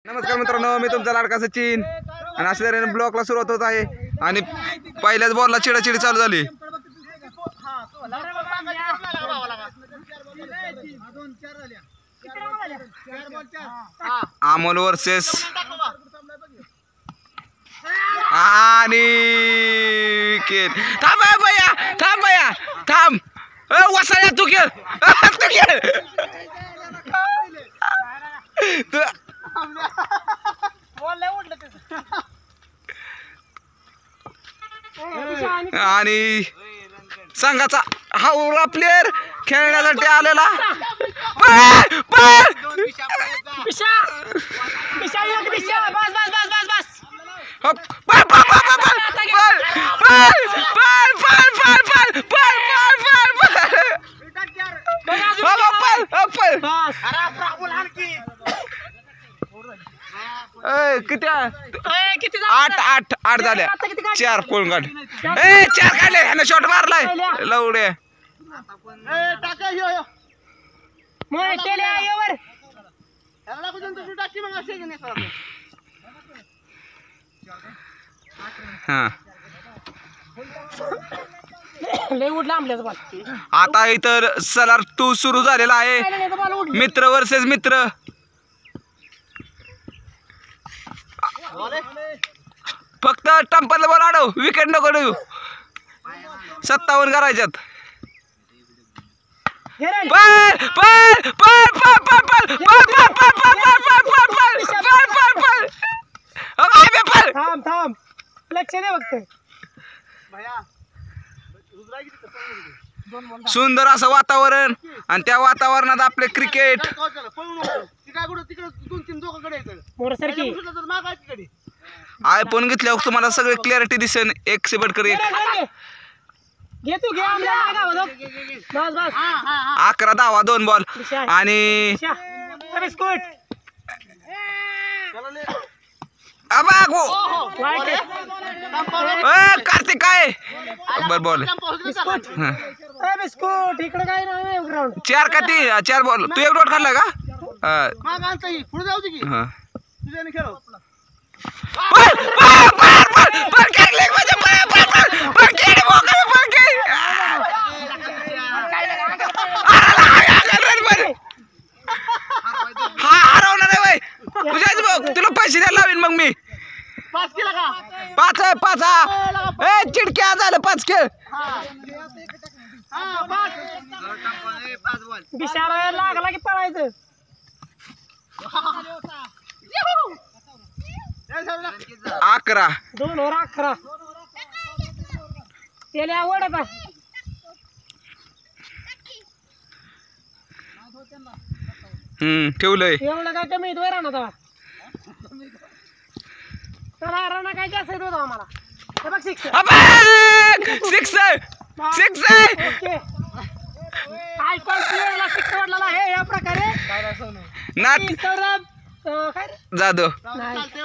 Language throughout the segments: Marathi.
नमस्कार मित्रांनो, मी तुमचा लाडका सचिन आणि अशा तऱ्हेने ब्लॉकला सुरुवात होत आहे आणि पहिल्याच बॉलला चिडाचिडी चालू झाली. अमोल वर्सेस आणि थांब भैया, थांब भैया, थांब. वसाया तू खेळ, तू खेळ. आणि संघाचा हावरा प्लेअर खेळण्यासाठी आलेला. किती 8 झाल्या. 4 कोण काढ. 4 काढले. ह्यानं शॉट मारलाय लवड्या. आता इतर सलार 2 सुरू झालेला आहे. मित्र वर्सेस मित्र. फक्त टंपाला बॉल अडव, विकेट नको देऊ. 57 करायच्यात. सुंदर असं वातावरण आणि त्या वातावरणात आपले क्रिकेट. आयफोन घेतल्यावर तुम्हाला सगळे क्लॅरिटी दिसेल. 1 सेबटकर 1. 11 धावा 2 बॉल आणि कार्तिक काय बर बॉल. 4 का 3? 4 बॉल. तू 1 डॉट खाल्ला का? तुला पैसे द्यायला लावीन मग मी. 5 चिडक्या झालं. 5 खेळ. लागला की पळायचं. 11 2 वर 11 त्याला आवड आता. ठेवलंय एवढं काय कमी येतो राणा तेव्हा. चला राणा काय जास्त येतो आम्हाला. हे बघ 6 ओके. आयफोन प्लेअरला 6 वाढलेला आहे या प्रकारे. सौरभ जाधव,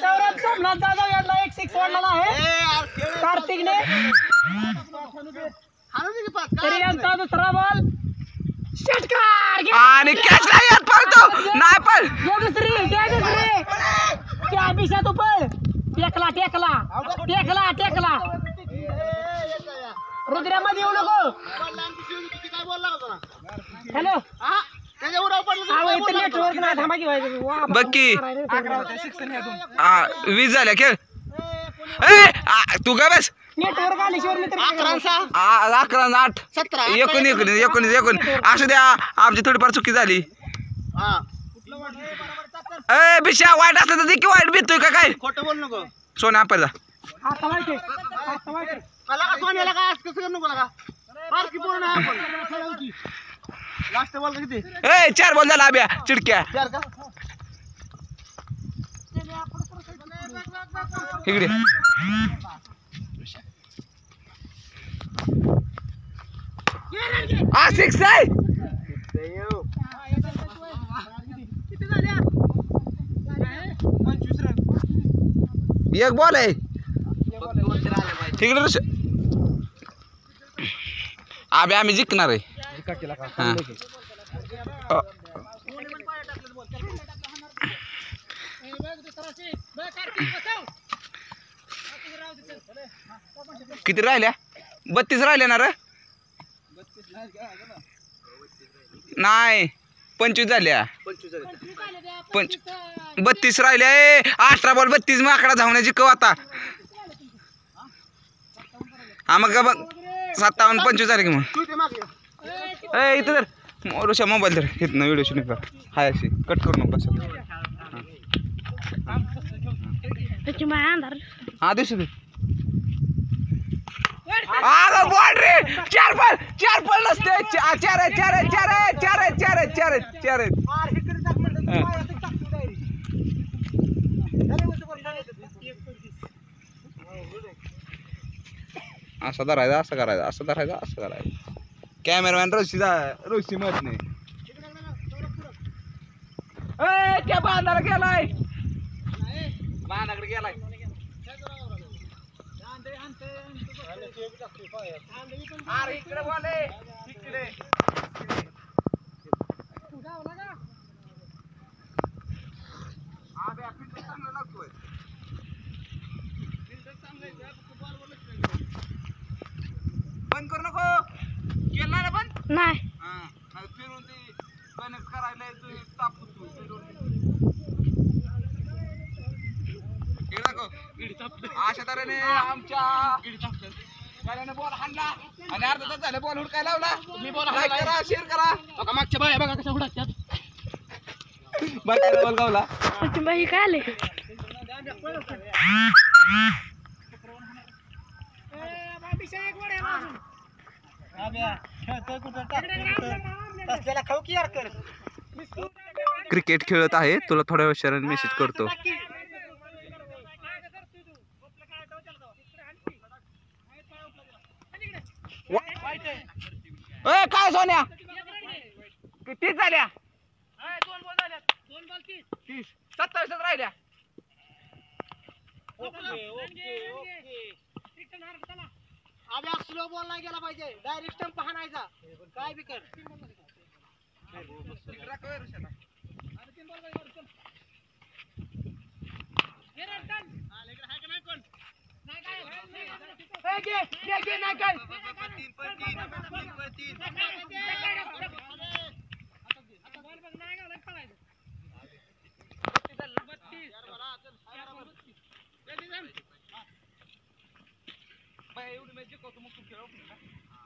सौरभ सोमनाथ जाधव यांना 1 6 वाढलेला आहे कार्तिकने. तरी यांचा दुसरा बॉल षटकार आणि कॅच नाही येत. पळतो नाही पण दुसरी त्या बिशात पळ. टेकला रुद्रामध्ये येऊ नको. हॅलो बक्की 20 झाल्या खेळ. तू का बस नेटवर्क आल्याशिवाय 11 8 17 19 असू द्या. आमची थोडीफार चुकी झाली. बिशा वाईट असलं तर देखील वाईट भेटतोय का काय? खोटं बोल नको. सोन्या आपला ए 4 बॉल झाला अभ्या चिडक्या. इकडे 6 आहे. 1 बॉल आहे तिकडे. अभ्या आम्ही जिंकणार आहे. किती राहिल्या 32 राहिल्या ना रे नाही 25 झाल्या 32 राहिल्या 18 बॉल 32 माकडा धावण्याची कव आता हा मग 57 25 झाले की मग इथं तर ऋषा मोबाईल तर इथनं व्हिडिओ शूट कर हाय अशी कट करू नको हा दिसू दे बॉल रे 4 बॉल नसते 4 असं धरायचं असं करायचं असं धरायचं असं करायचं कॅमेरामॅन रोशी मत नाही त्या बांधाला गेलाय बांधाकडे गेलाय अरे इकडे बोले इकडे बंद करू नको केला ना बंद नाही फिरून ती कनेक्ट करायला तापून अशा तऱ्हेने आमच्या बॉल हाणला आणि अर्धा तास झालं बॉल हुडकाय लावला मी बॉल करा शेअर करा बघा मागच्या बाया बघा कशा हुडकतात बघा बॉल गावला बाई काय आले क्रिकेट खेळत आहे तुला थोड्या वेळाने मेसेज करतो काय सोन्या किती झाल्या 30 27 राहिल्या स्लो बॉल नाही गेला पाहिजे डायरेक्ट स्टंप हाणायचा काय बी कर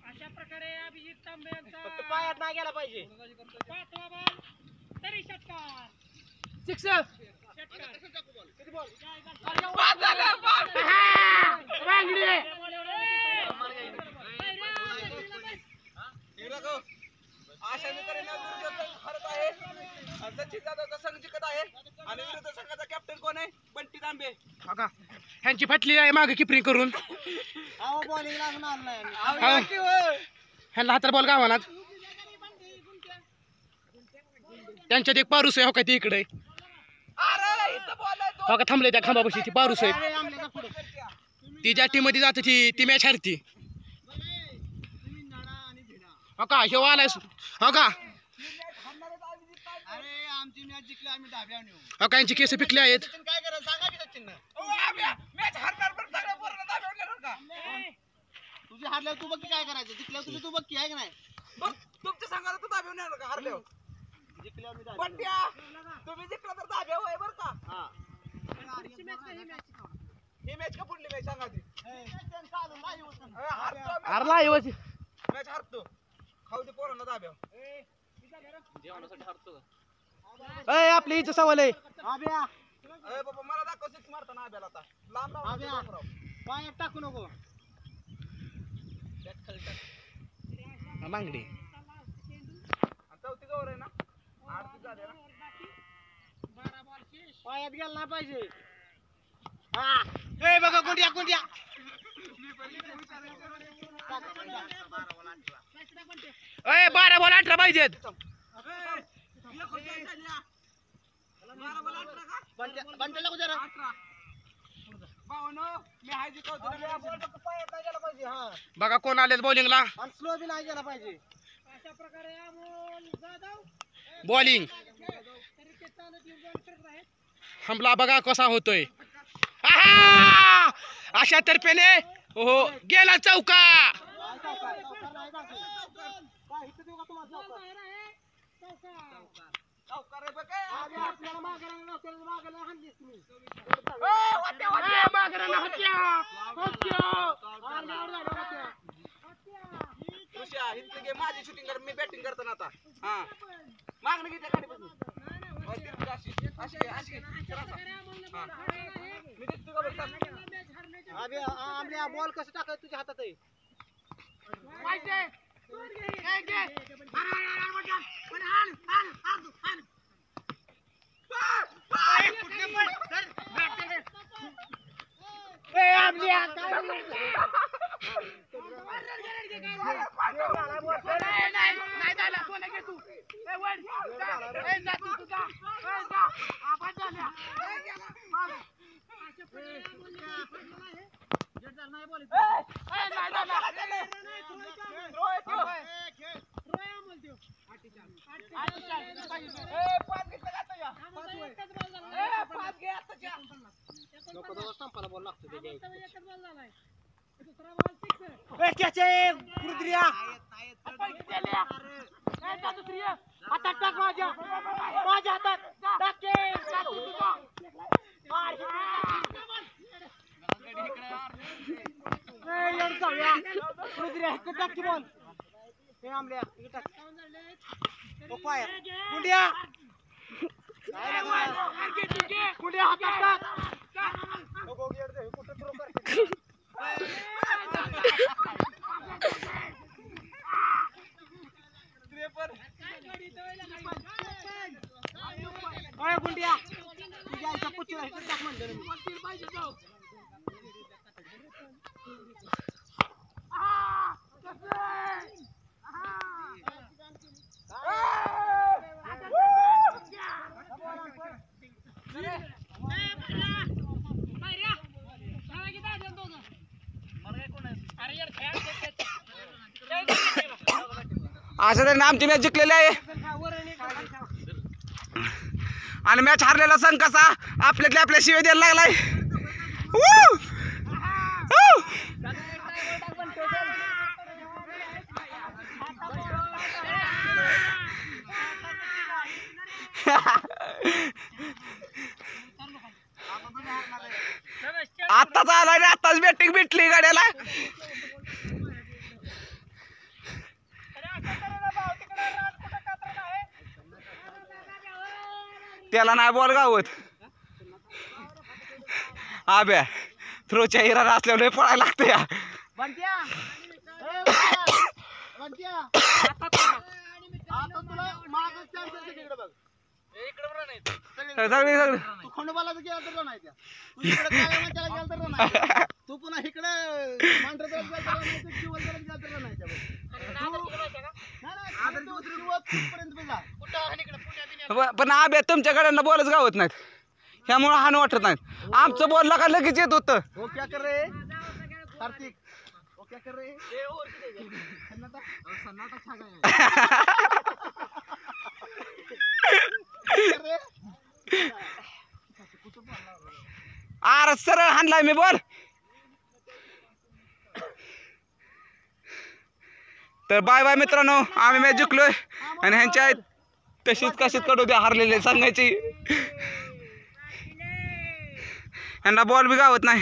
अशा प्रकारे अभिजित तांबे फक्त पायात नाही गेला पाहिजे तरी षटकार सिक्स किती बॉल कॅप्टन कोण आहे बंटी तांबे ह्यांची फाटली आहे मागे किपरी करून बॉलिंग लागणार नाही ह्यांना हाताला बॉल गावाना त्यांच्यात एक पारूस आहे हो काय ते इकडे हो का थांबले त्या खांबापाशी ती पारूस आहे ती ज्या टीम मध्ये जाते ती मॅच हरती हो का हे आलाय हो का आमची मॅच जिंकली आम्ही धाब्यावर नेऊ हो का यांची केस पिकले आहेत काय करायचं सांगा की सचिन तुझी हारल्यावर तू बघ काय करायचं जिंकल्यावर तुझी तू बघ की आहे की नाही तुमच्या संघाला तर दाब्यावर नाही का हारल्यावर जिंकल्यावर मी बंट्या तुम्ही जिंकला तर दाब्यावर आहे बरं का ही मॅच का पुढली मॅच सांगा ती हारला मॅच हारतो खाऊ दे पोरांना दाब्यावर आपली इथं सवाल आहे बाबा मला दाखव सिक्स मारताना आब्याला आता लांब पायात टाकू नको मांगडी चौथी गौर आहे ना 8 झाले ना पायात गेला नाही पाहिजे हा बघा कोणत्या 12 बॉल 18 पाहिजेत बंटेला कुठे बघा कोण आले बॉलिंगला स्लो बी नाही गेला पाहिजे अशा प्रकारे बॉलिंग हमला बघा कसा होतोय. आहा! अशा तर्फेने हो गेला चौका. माझी शूटिंग कर मी बॅटिंग करताना आता हा मागणं किती गाडीपासून बॉल कसं टाकायचं तुझ्या हातात आहे. अशा तऱ्हेने आमची मॅच जिंकलेली आहे आणि मॅच हारलेला संघ कसा आपल्यातल्या आपल्या शिवाय द्यायला लागलाय. आत्ताच आलाय रे, आत्ताच बॅटिंग भेटली गाड्याला. त्याला नाही बॉल गावत. आब्या थ्रोच्या हिरा असल्यामुळे पळायला लागतं या. सगळी तू पुन्हा इकडे पण आब्या तुमच्याकडे बॉलच गावत नाहीत त्यामुळे हान वाटत नाहीत. आमचं बॉल का लगेच येत होतं. हो क्या कर रे कार्तिक, हो क्या कर रे अरे सरळ हाणलाय मी बॉल. तर बाय बाय मित्रांनो, आम्ही मॅच जिंकलोय आणि ह्यांच्या तशीच कशीच कडू द्या हारलेले सांगायची. यांना बॉल बी गावत नाही.